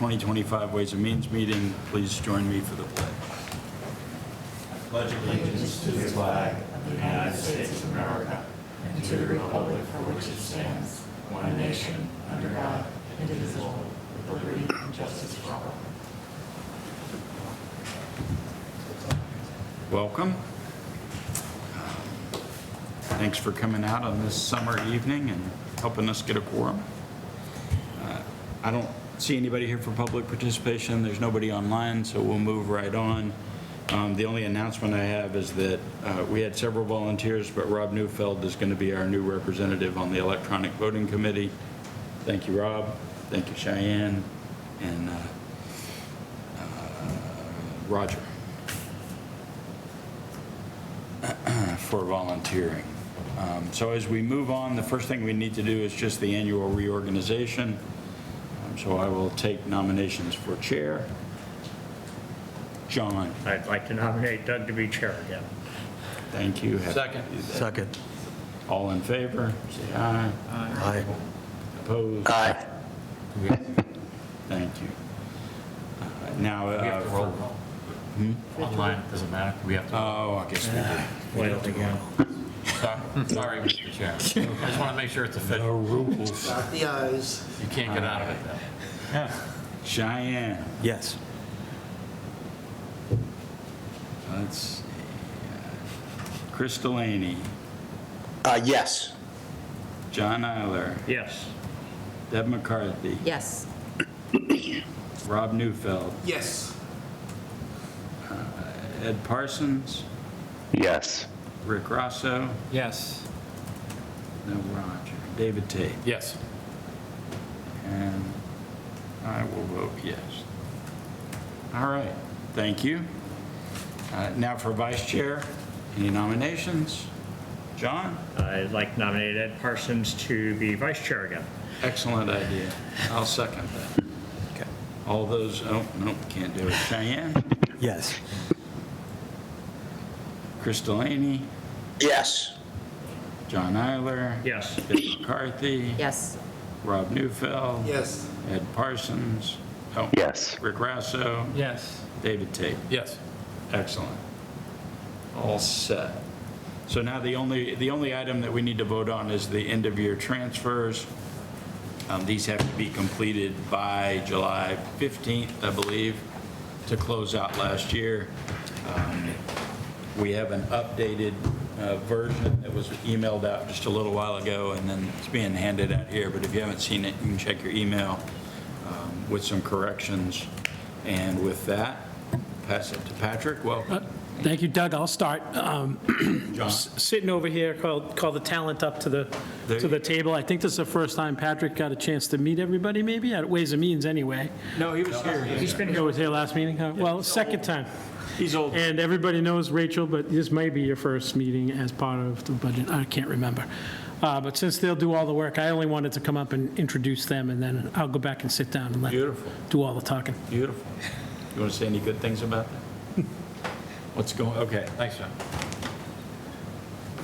2025 Ways and Means meeting. Please join me for the pledge. I pledge allegiance to the flag of the United States of America and to the republic for which it stands, one nation, under God, indivisible, with liberty and justice for all. Welcome. Thanks for coming out on this summer evening and helping us get a quorum. I don't see anybody here for public participation. There's nobody online, so we'll move right on. The only announcement I have is that we had several volunteers, but Rob Neufeld is going to be our new representative on the electronic voting committee. Thank you, Rob. Thank you, Cheyenne, and Roger for volunteering. So as we move on, the first thing we need to do is just the annual reorganization. So I will take nominations for chair. John. I'd like to nominate Doug to be chair again. Thank you. Second. Second. All in favor, say aye. Aye. Opposed? Aye. Thank you. Now, We have to roll call. Online, it doesn't matter. We have to. oh, I guess we do. Well, again. Sorry, Mr. Chair. I just want to make sure it's official. No rules. Dot the i's. You can't get out of it, though. Cheyenne. Yes. Let's see. Chris Delaney. Yes. John Eiler. Yes. Deb McCarthy. Yes. Rob Neufeld. Yes. Ed Parsons. Yes. Rick Rosso. Yes. No Roger. David Tate. Yes. And I will vote yes. All right, thank you. Now for vice chair, any nominations? John? I'd like to nominate Ed Parsons to be vice chair again. Excellent idea. I'll second that. Okay. All those, oh, nope, can't do it. Cheyenne? Yes. Chris Delaney? Yes. John Eiler? Yes. Deb McCarthy? Yes. Rob Neufeld? Yes. Ed Parsons? Oh, Yes. Rick Rasso? Yes. David Tate? Yes. Excellent. All set. So now the only item that we need to vote on is the end of year transfers. These have to be completed by July 15th, I believe, to close out last year. We have an updated version that was emailed out just a little while ago, and then it's being handed out here. But if you haven't seen it, you can check your email with some corrections. And with that, pass it to Patrick. Welcome. Thank you, Doug. I'll start. John. Sitting over here, call the talent up to the table. I think this is the first time Patrick got a chance to meet everybody, maybe, at Ways and Means anyway. No, he was here. He's been here, was here last meeting? Well, second time. He's old. And everybody knows Rachel, but this may be your first meeting as part of the budget. I can't remember. But since they'll do all the work, I only wanted to come up and introduce them, and then I'll go back and sit down and let them Beautiful. do all the talking. Beautiful. You want to say any good things about that? What's going, okay. Thanks, John.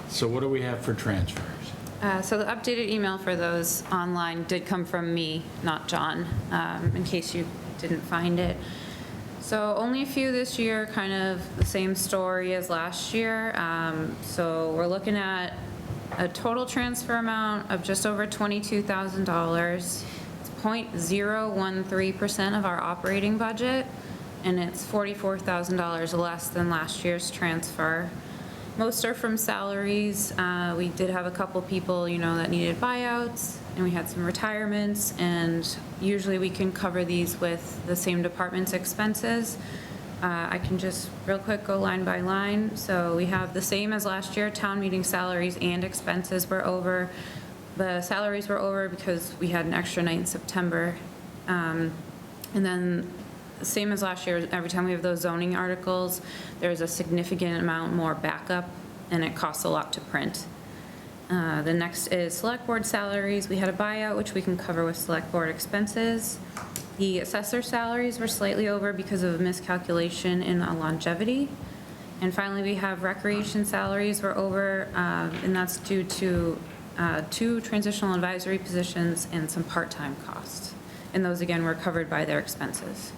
So what do we have for transfers? So the updated email for those online did come from me, not John, in case you didn't find it. So only a few this year, kind of the same story as last year. So we're looking at a total transfer amount of just over $22,000. It's 0.013% of our operating budget, and it's $44,000 less than last year's transfer. Most are from salaries. We did have a couple people, that needed buyouts, and we had some retirements, and usually we can cover these with the same department's expenses. I can just real quick go line by line. So we have the same as last year. Town meeting salaries and expenses were over. The salaries were over because we had an extra night in September. And then same as last year, every time we have those zoning articles, there's a significant amount more backup, and it costs a lot to print. The next is select board salaries. We had a buyout, which we can cover with select board expenses. The assessor salaries were slightly over because of a miscalculation in longevity. And finally, we have recreation salaries were over, and that's due to 2 transitional advisory positions and some part-time costs. And those, again, were covered by their expenses.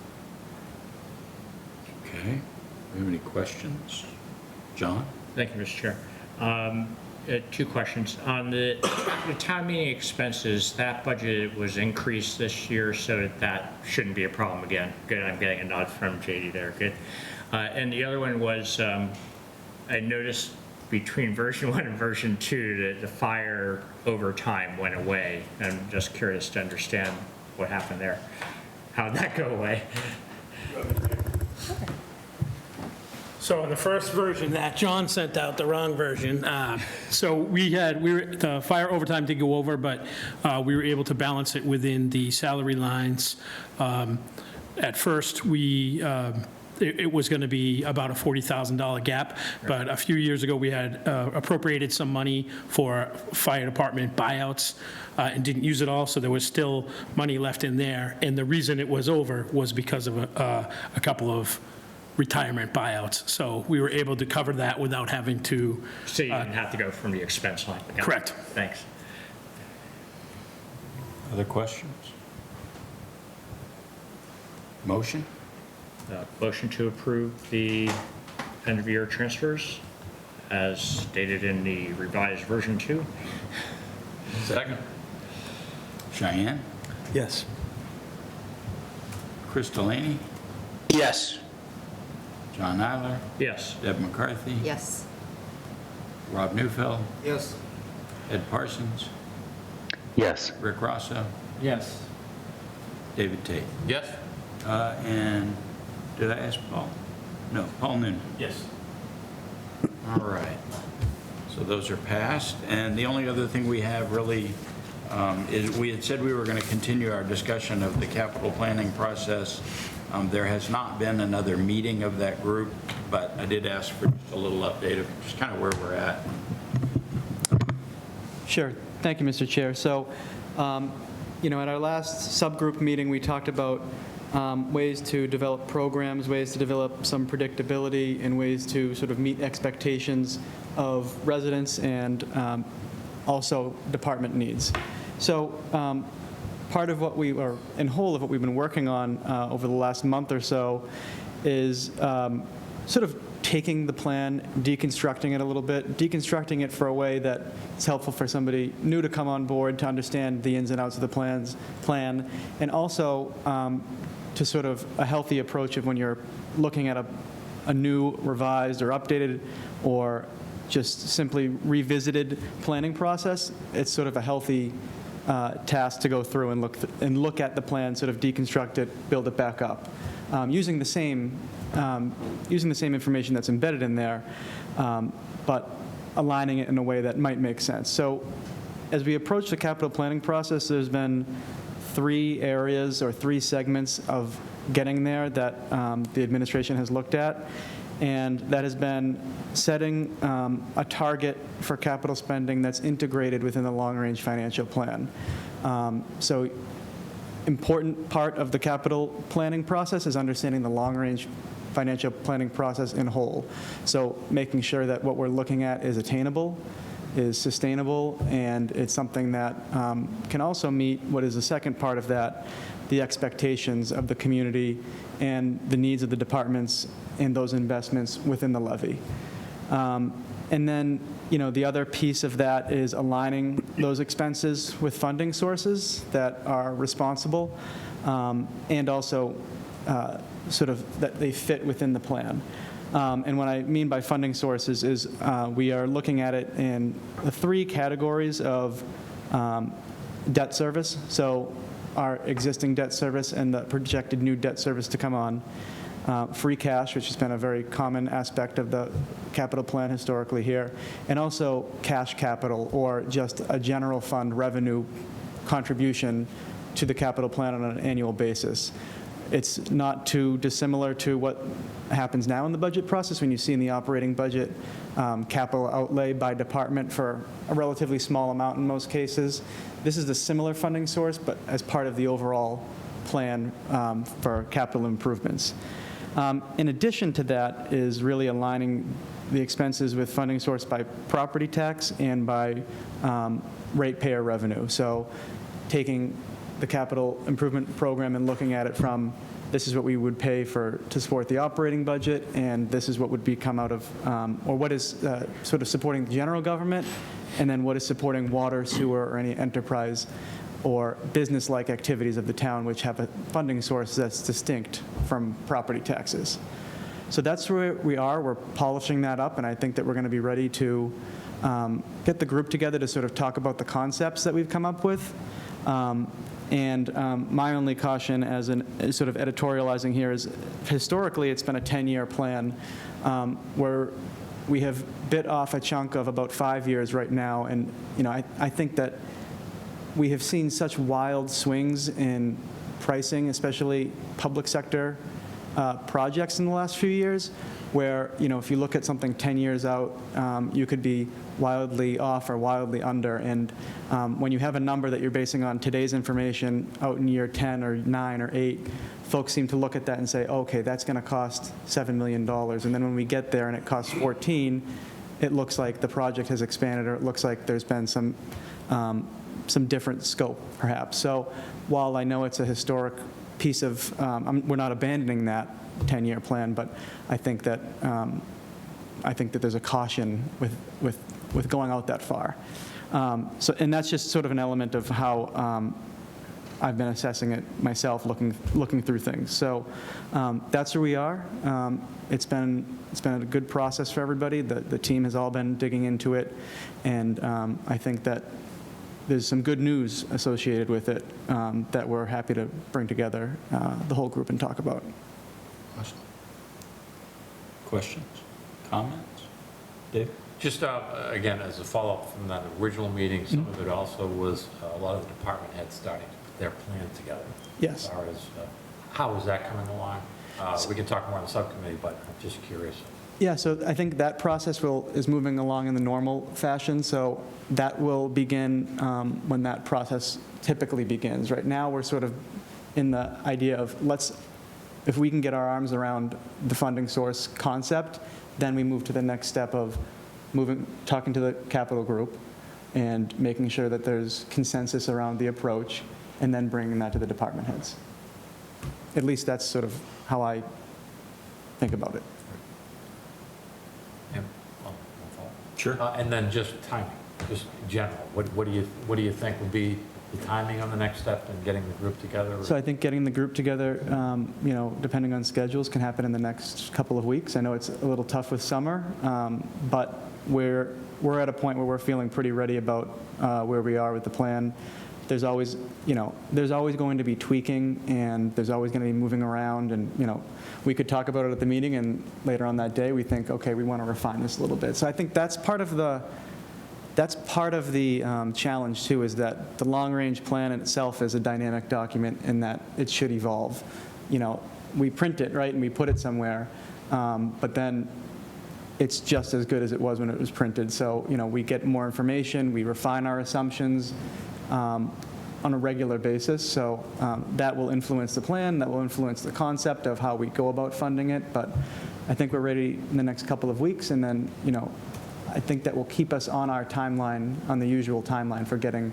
Okay. Do you have any questions? John? Thank you, Mr. Chair. Two questions. On the town meeting expenses, that budget was increased this year, so that shouldn't be a problem again. Good, I'm getting a nod from JD there, good. And the other one was, I noticed between version 1 and version 2 that the fire over time went away. I'm just curious to understand what happened there. How'd that go away? So in the first version that John sent out, the wrong version, so the fire overtime did go over, but we were able to balance it within the salary lines. At first, it was going to be about a $40,000 gap, but a few years ago, we had appropriated some money for fire department buyouts and didn't use it all, so there was still money left in there. And the reason it was over was because of a couple of retirement buyouts. So we were able to cover that without having to. So you didn't have to go from the expense line? Got it. Correct. Thanks. Other questions? Motion? Motion to approve the end-of-year transfers as stated in the revised version 2. Second. Cheyenne? Yes. Chris Delaney? Yes. John Eiler? Yes. Deb McCarthy? Yes. Rob Neufeld? Yes. Ed Parsons? Yes. Rick Rosso? Yes. David Tate? Yes. And did I ask Paul? No, Paul Noonan. Yes. All right. So those are passed. And the only other thing we have really is we had said we were going to continue our discussion of the capital planning process. There has not been another meeting of that group, but I did ask for just a little update of just kind of where we're at. Sure. Thank you, Mr. Chair. So, at our last subgroup meeting, we talked about ways to develop programs, ways to develop some predictability, and ways to sort of meet expectations of residents and also department needs. So part of what whole of what we've been working on over the last month or so is sort of taking the plan, deconstructing it a little bit, deconstructing it for a way that is helpful for somebody new to come on board to understand the ins and outs of the plan, and also to sort of a healthy approach of when you're looking at a new, revised, or updated, or just simply revisited planning process. It's sort of a healthy task to go through and look at the plan, sort of deconstruct it, build it back up, using the same information that's embedded in there, but aligning it in a way that might make sense. So as we approach the capital planning process, there's been 3 areas or 3 segments of getting there that the administration has looked at, and that has been setting a target for capital spending that's integrated within the long-range financial plan. So important part of the capital planning process is understanding the long-range financial planning process in whole. So making sure that what we're looking at is attainable, is sustainable, and it's something that can also meet what is the second part of that, the expectations of the community and the needs of the departments and those investments within the levy. And then, the other piece of that is aligning those expenses with funding sources that are responsible, and also sort of that they fit within the plan. And what I mean by funding sources is we are looking at it in the 3 categories of debt service. So our existing debt service and the projected new debt service to come on. Free cash, which has been a very common aspect of the capital plan historically here, and also cash capital, or just a general fund revenue contribution to the capital plan on an annual basis. It's not too dissimilar to what happens now in the budget process when you see in the operating budget capital outlay by department for a relatively small amount in most cases. This is the similar funding source, but as part of the overall plan for capital improvements. In addition to that is really aligning the expenses with funding source by property tax and by ratepayer revenue. So taking the capital improvement program and looking at it from, this is what we would pay to support the operating budget, and this is what would come out of, or what is sort of supporting the general government, and then what is supporting water, sewer, or any enterprise or business-like activities of the town which have a funding source that's distinct from property taxes. So that's where we are. We're polishing that up, and I think that we're going to be ready to get the group together to sort of talk about the concepts that we've come up with. My only caution as sort of editorializing here is, historically, it's been a 10-year plan where we have bit off a chunk of about 5 years right now. And, I think that we have seen such wild swings in pricing, especially public sector projects in the last few years, where, if you look at something 10 years out, you could be wildly off or wildly under. And when you have a number that you're basing on today's information out in year 10 or 9 or 8, folks seem to look at that and say, okay, that's going to cost $7 million. And then when we get there and it costs 14, it looks like the project has expanded, or it looks like there's been some different scope, perhaps. So while I know it's a historic piece of, we're not abandoning that 10-year plan, but I think that there's a caution with going out that far. And that's just sort of an element of how I've been assessing it myself, looking through things. So that's where we are. It's been a good process for everybody. The team has all been digging into it, and I think that there's some good news associated with it that we're happy to bring together the whole group and talk about. Awesome. Questions? Comments? Dave? Just, again, as a follow-up from that original meeting, some of it also was a lot of the department heads starting to put their plan together. Yes. As far as, how is that coming along? We can talk more on the subcommittee, but I'm just curious. Yeah, so I think that process is moving along in the normal fashion, so that will begin when that process typically begins. Right now, we're sort of in the idea of if we can get our arms around the funding source concept, then we move to the next step of talking to the capital group and making sure that there's consensus around the approach, and then bringing that to the department heads. At least that's sort of how I think about it. And, one follow-up. Sure. And then just timing, just in general. What do you think would be the timing on the next step in getting the group together? So I think getting the group together, depending on schedules, can happen in the next couple of weeks. I know it's a little tough with summer, but we're at a point where we're feeling pretty ready about where we are with the plan. There's always going to be tweaking, and there's always going to be moving around, and, we could talk about it at the meeting, and later on that day, we think, okay, we want to refine this a little bit. So I think that's part of the challenge, too, is that the long-range plan in itself is a dynamic document in that it should evolve. We print it, right, and we put it somewhere, but then it's just as good as it was when it was printed. So, we get more information, we refine our assumptions on a regular basis. So that will influence the plan, that will influence the concept of how we go about funding it. But I think we're ready in the next couple of weeks, and then, I think that will keep us on our timeline, on the usual timeline for getting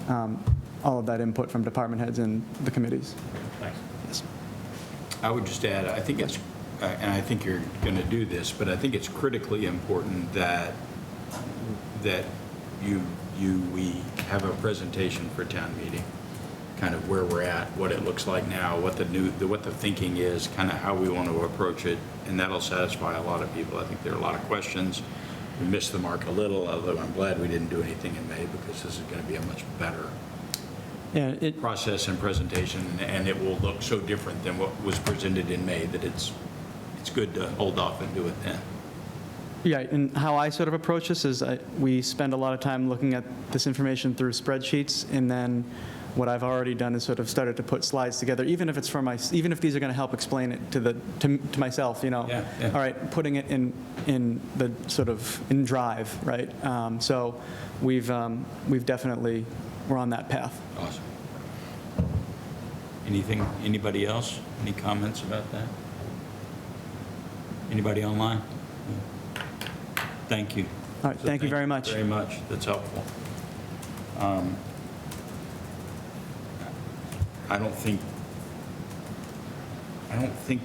all of that input from department heads and the committees. Thanks. Yes. I would just add, I think it's, and I think you're going to do this, but I think it's critically important that we have a presentation for town meeting, kind of where we're at, what it looks like now, what the thinking is, kind of how we want to approach it, and that'll satisfy a lot of people. I think there are a lot of questions. We missed the mark a little, although I'm glad we didn't do anything in May, because this is going to be a much better process and presentation, and it will look so different than what was presented in May that it's good to hold off and do it then. Yeah, and how I sort of approach this is we spend a lot of time looking at this information through spreadsheets, and then what I've already done is sort of started to put slides together, even if it's even if these are going to help explain it to myself, Yeah. All right, putting it in the sort of in Drive, right? So we've definitely, we're on that path. Awesome. Anybody else? Any comments about that? Anybody online? Thank you. All right, thank you very much. Very much. That's helpful. I don't think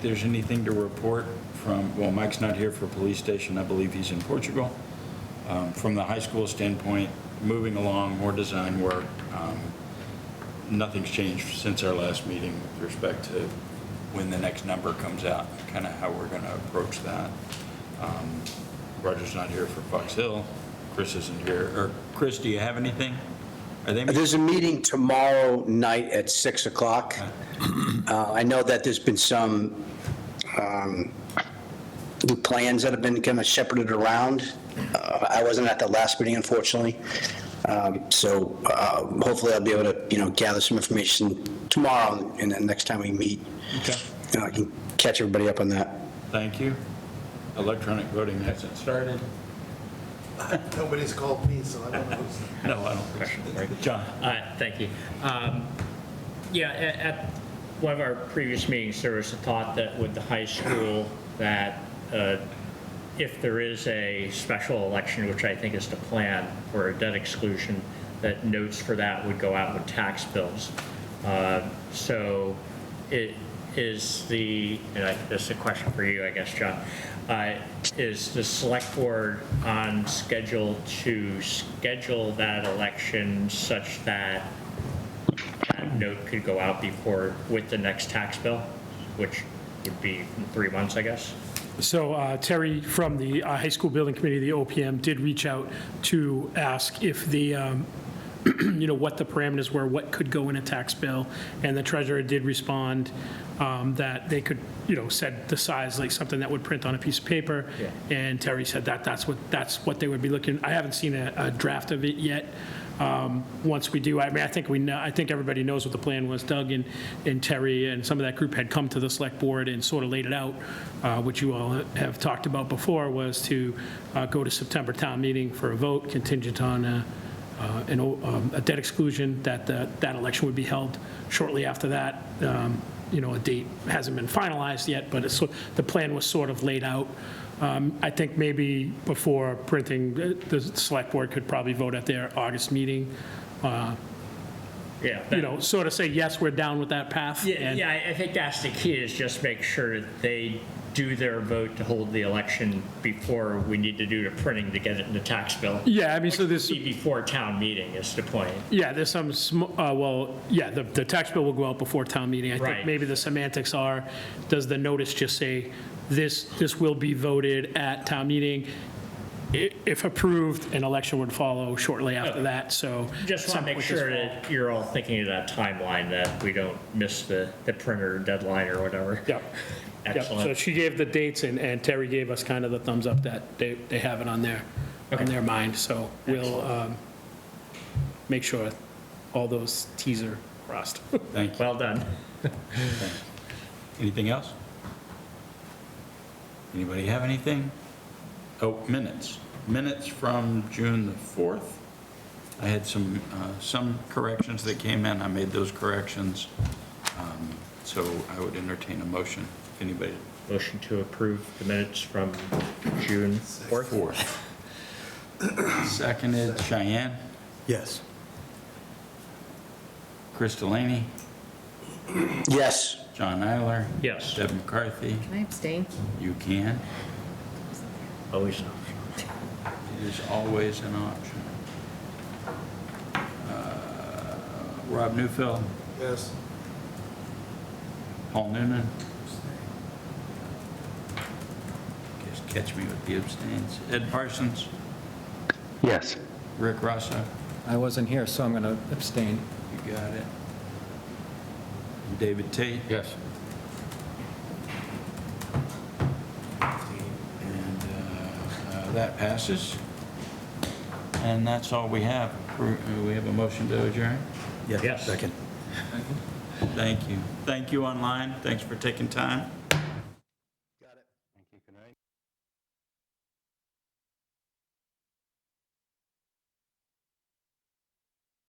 there's anything to report from, well, Mike's not here for police station. I believe he's in Portugal. From the high school standpoint, moving along, more design work. Nothing's changed since our last meeting with respect to when the next number comes out, kind of how we're going to approach that. Roger's not here for Fox Hill. Chris isn't here. Or Chris, do you have anything? Are they? There's a meeting tomorrow night at 6 o'clock. I know that there's been some new plans that have been kind of shepherded around. I wasn't at the last meeting, unfortunately. So hopefully I'll be able to, gather some information tomorrow and then next time we meet. Okay. I can catch everybody up on that. Thank you. Electronic voting hasn't started. Nobody's called me, so I don't know who's. No, I don't think so. John? Thank you. Yeah, at one of our previous meetings, there was a thought that with the high school, that if there is a special election, which I think is the plan for a debt exclusion, that notes for that would go out with tax bills. So it is this is a question for you, I guess, John. Is the select board on schedule to schedule that election such that that note could go out with the next tax bill, which would be in 3 months, I guess? So Terry from the High School Building Committee, the OPM, did reach out to ask if the, what the parameters were, what could go in a tax bill, and the treasurer did respond that they could, set the size, like something that would print on a piece of paper. Yeah. And Terry said that's what they would be looking. I haven't seen a draft of it yet. Once we do, I think everybody knows what the plan was. Doug and Terry and some of that group had come to the select board and sort of laid it out, which you all have talked about before, was to go to September town meeting for a vote contingent on a debt exclusion, that election would be held shortly after that. A date hasn't been finalized yet, but the plan was sort of laid out. I think maybe before printing, the select board could probably vote at their August meeting. Yeah. Sort of say, yes, we're down with that path. Yeah, I think that's the key, is just make sure that they do their vote to hold the election before we need to do the printing to get it in the tax bill. Yeah, I mean, so this, Before town meeting is the point. yeah, there's some, the tax bill will go out before town meeting. I think Right. maybe the semantics are, does the notice just say, this will be voted at town meeting? If approved, an election would follow shortly after that, so. Just want to make sure that you're all thinking of that timeline, that we don't miss the printer deadline or whatever. Yep. Yep. So Excellent. she gave the dates, and Terry gave us kind of the thumbs up that they have it on their mind. So we'll make sure all those Ts are crossed. Thank you. Well done. Anything else? Anybody have anything? Oh, minutes. Minutes from June the 4th. I had some corrections that came in. I made those corrections. So I would entertain a motion, if anybody. Motion to approve the minutes from June 4th. 4th. Seconded, Cheyenne, Yes. Chris Delaney, Yes. John Eiler. Yes. Deb McCarthy. Can I abstain? You can. Always. It is always an option. Rob Newfield, Yes. Paul Noonan. Just catch me with the abstains. Ed Parsons, Yes. Rick Rosso, I wasn't here, so I'm going to abstain. you got it. And David Tate, Yes. and that passes. And that's all we have. We have a motion to adjourn. Yes. Second. Thank you. Thank you online. Thanks for taking time.